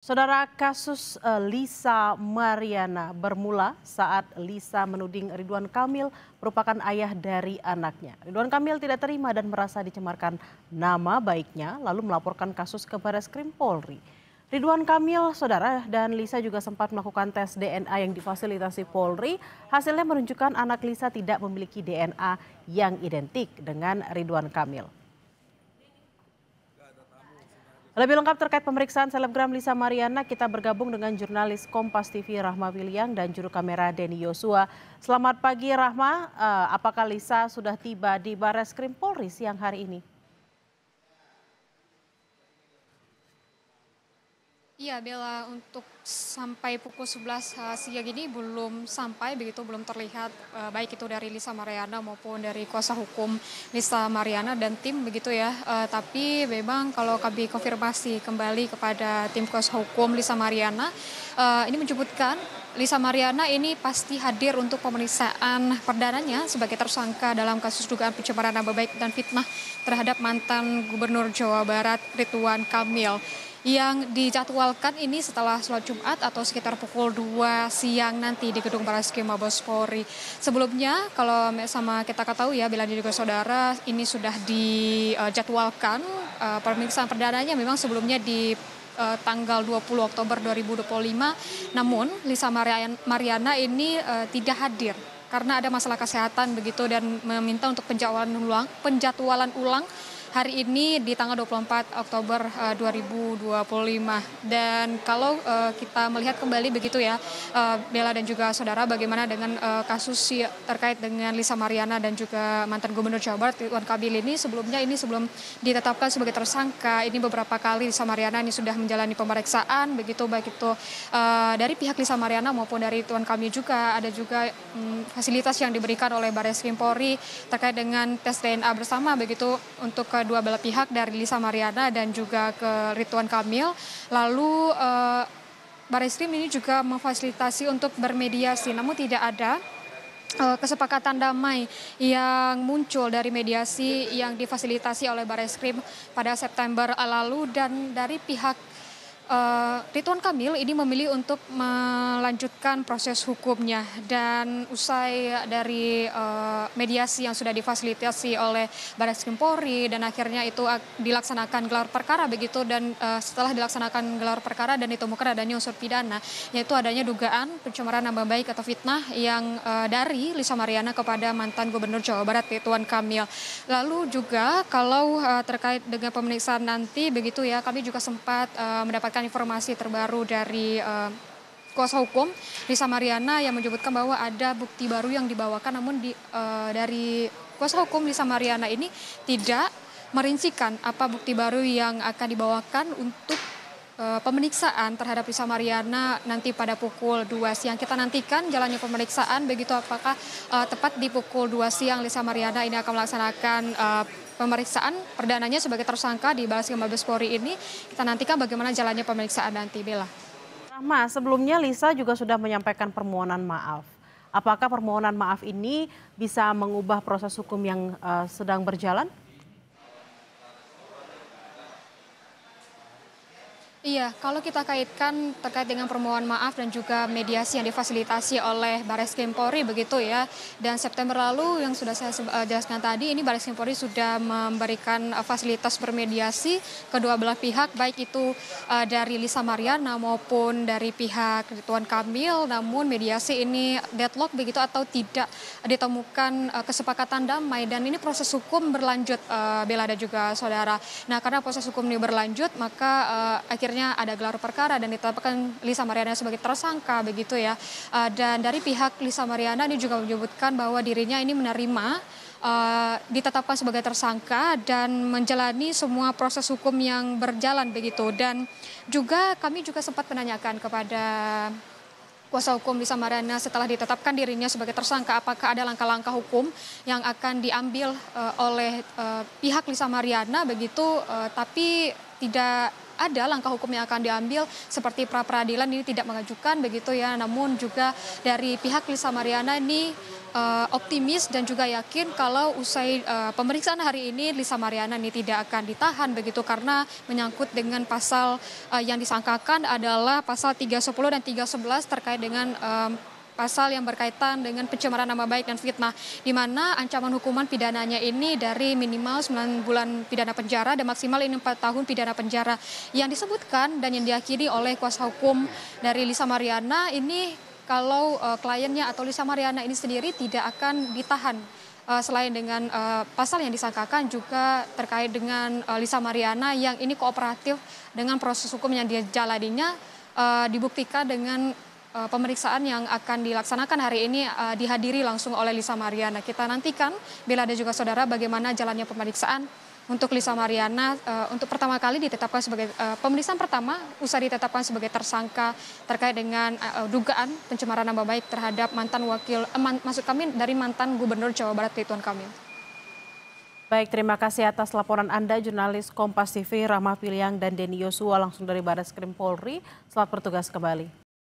Saudara, kasus Lisa Mariana bermula saat Lisa menuding Ridwan Kamil merupakan ayah dari anaknya. Ridwan Kamil tidak terima dan merasa dicemarkan nama baiknya, lalu melaporkan kasus ke Barreskrim Polri. Ridwan Kamil, saudara, dan Lisa juga sempat melakukan tes DNA yang difasilitasi Polri. Hasilnya menunjukkan anak Lisa tidak memiliki DNA yang identik dengan Ridwan Kamil. Lebih lengkap terkait pemeriksaan selebgram Lisa Mariana, kita bergabung dengan jurnalis Kompas TV Rahma Wiliang dan juru kamera Denny Yosua. Selamat pagi Rahma, apakah Lisa sudah tiba di Barreskrim Polri siang hari ini? Iya Bella, untuk sampai pukul 11 siang ini belum sampai begitu, belum terlihat baik itu dari Lisa Mariana maupun dari kuasa hukum Lisa Mariana dan tim begitu ya. Tapi memang kalau kami konfirmasi kembali kepada tim kuasa hukum Lisa Mariana, ini menyebutkan Lisa Mariana ini pasti hadir untuk pemeriksaan perdananya sebagai tersangka dalam kasus dugaan pencemaran nama baik dan fitnah terhadap mantan Gubernur Jawa Barat Ridwan Kamil yang dijadwalkan ini setelah sholat Jumat atau sekitar pukul 2 siang nanti di gedung Barreskrim Mabes Polri. Sebelumnya kalau sama kita ketahui ya, Bella dan juga saudara, ini sudah dijadwalkan pemeriksaan perdananya memang sebelumnya di tanggal 20 Oktober 2025. Namun Lisa Mariana ini tidak hadir karena ada masalah kesehatan begitu dan meminta untuk penjadwalan ulang hari ini di tanggal 24 Oktober 2025. Dan kalau kita melihat kembali begitu ya, Bella dan juga saudara, bagaimana dengan kasus terkait dengan Lisa Mariana dan juga mantan Gubernur Jawa Barat Ridwan Kamil ini sebelumnya, ini sebelum ditetapkan sebagai tersangka, ini beberapa kali Lisa Mariana ini sudah menjalani pemeriksaan begitu, baik itu dari pihak Lisa Mariana maupun dari Ridwan Kamil juga. Ada juga fasilitas yang diberikan oleh Barreskrim Polri terkait dengan tes DNA bersama begitu untuk kedua belah pihak, dari Lisa Mariana dan juga ke Ridwan Kamil. Lalu Barreskrim ini juga memfasilitasi untuk bermediasi, namun tidak ada kesepakatan damai yang muncul dari mediasi yang difasilitasi oleh Barreskrim pada September lalu. Dan dari pihak Ridwan Kamil ini memilih untuk melanjutkan proses hukumnya, dan usai dari mediasi yang sudah difasilitasi oleh Barreskrim Polri dan akhirnya itu dilaksanakan gelar perkara begitu. Dan setelah dilaksanakan gelar perkara dan ditemukan adanya unsur pidana, yaitu adanya dugaan pencemaran nama baik atau fitnah yang dari Lisa Mariana kepada mantan Gubernur Jawa Barat Ridwan Kamil. Lalu juga kalau terkait dengan pemeriksaan nanti begitu ya, kami juga sempat mendapatkan informasi terbaru dari kuasa hukum Lisa Mariana yang menyebutkan bahwa ada bukti baru yang dibawakan, namun dari kuasa hukum Lisa Mariana ini tidak merincikan apa bukti baru yang akan dibawakan untuk pemeriksaan terhadap Lisa Mariana nanti pada pukul 2 siang. Kita nantikan jalannya pemeriksaan begitu, apakah tepat di pukul 2 siang Lisa Mariana ini akan melaksanakan pemeriksaan perdananya sebagai tersangka di Barreskrim Mabes Polri ini. Kita nantikan bagaimana jalannya pemeriksaan nanti, Bella. Rahma, sebelumnya Lisa juga sudah menyampaikan permohonan maaf. Apakah permohonan maaf ini bisa mengubah proses hukum yang sedang berjalan? Iya, kalau kita kaitkan terkait dengan permohonan maaf dan juga mediasi yang difasilitasi oleh Barreskrim Polri begitu ya. Dan September lalu yang sudah saya jelaskan tadi, ini Barreskrim Polri sudah memberikan fasilitas bermediasi kedua belah pihak, baik itu dari Lisa Mariana maupun dari pihak Ridwan Kamil. Namun mediasi ini deadlock begitu atau tidak ditemukan kesepakatan damai, dan ini proses hukum berlanjut, Bella dan juga saudara. Nah, karena proses hukum ini berlanjut, maka akhirnya ada gelar perkara dan ditetapkan Lisa Mariana sebagai tersangka begitu ya. Dan dari pihak Lisa Mariana ini juga menyebutkan bahwa dirinya ini menerima ditetapkan sebagai tersangka dan menjalani semua proses hukum yang berjalan begitu. Dan juga kami juga sempat menanyakan kepada kuasa hukum Lisa Mariana setelah ditetapkan dirinya sebagai tersangka, apakah ada langkah-langkah hukum yang akan diambil oleh pihak Lisa Mariana begitu, tapi tidak ada langkah hukum yang akan diambil seperti pra peradilan ini tidak mengajukan begitu ya. Namun juga dari pihak Lisa Mariana ini optimis dan juga yakin kalau usai pemeriksaan hari ini Lisa Mariana ini tidak akan ditahan begitu karena menyangkut dengan pasal yang disangkakan adalah pasal 310 dan 311 terkait dengan pasal yang berkaitan dengan pencemaran nama baik dan fitnah, di mana ancaman hukuman pidananya ini dari minimal 9 bulan pidana penjara dan maksimal ini 4 tahun pidana penjara. Yang disebutkan dan yang diyakini oleh kuasa hukum dari Lisa Mariana ini kalau kliennya atau Lisa Mariana ini sendiri tidak akan ditahan. Selain dengan pasal yang disangkakan juga terkait dengan Lisa Mariana yang ini kooperatif dengan proses hukum yang dijalaninya, dibuktikan dengan pemeriksaan yang akan dilaksanakan hari ini dihadiri langsung oleh Lisa Mariana. Kita nantikan bila ada juga saudara bagaimana jalannya pemeriksaan untuk Lisa Mariana untuk pertama kali ditetapkan sebagai pemeriksaan pertama usai ditetapkan sebagai tersangka terkait dengan dugaan pencemaran nama baik terhadap mantan dari mantan Gubernur Jawa Barat Ridwan Kamil. Baik, terima kasih atas laporan Anda, jurnalis Kompas TV Rahma Piliang dan Denny Yosua langsung dari Barreskrim Polri. Selamat bertugas kembali.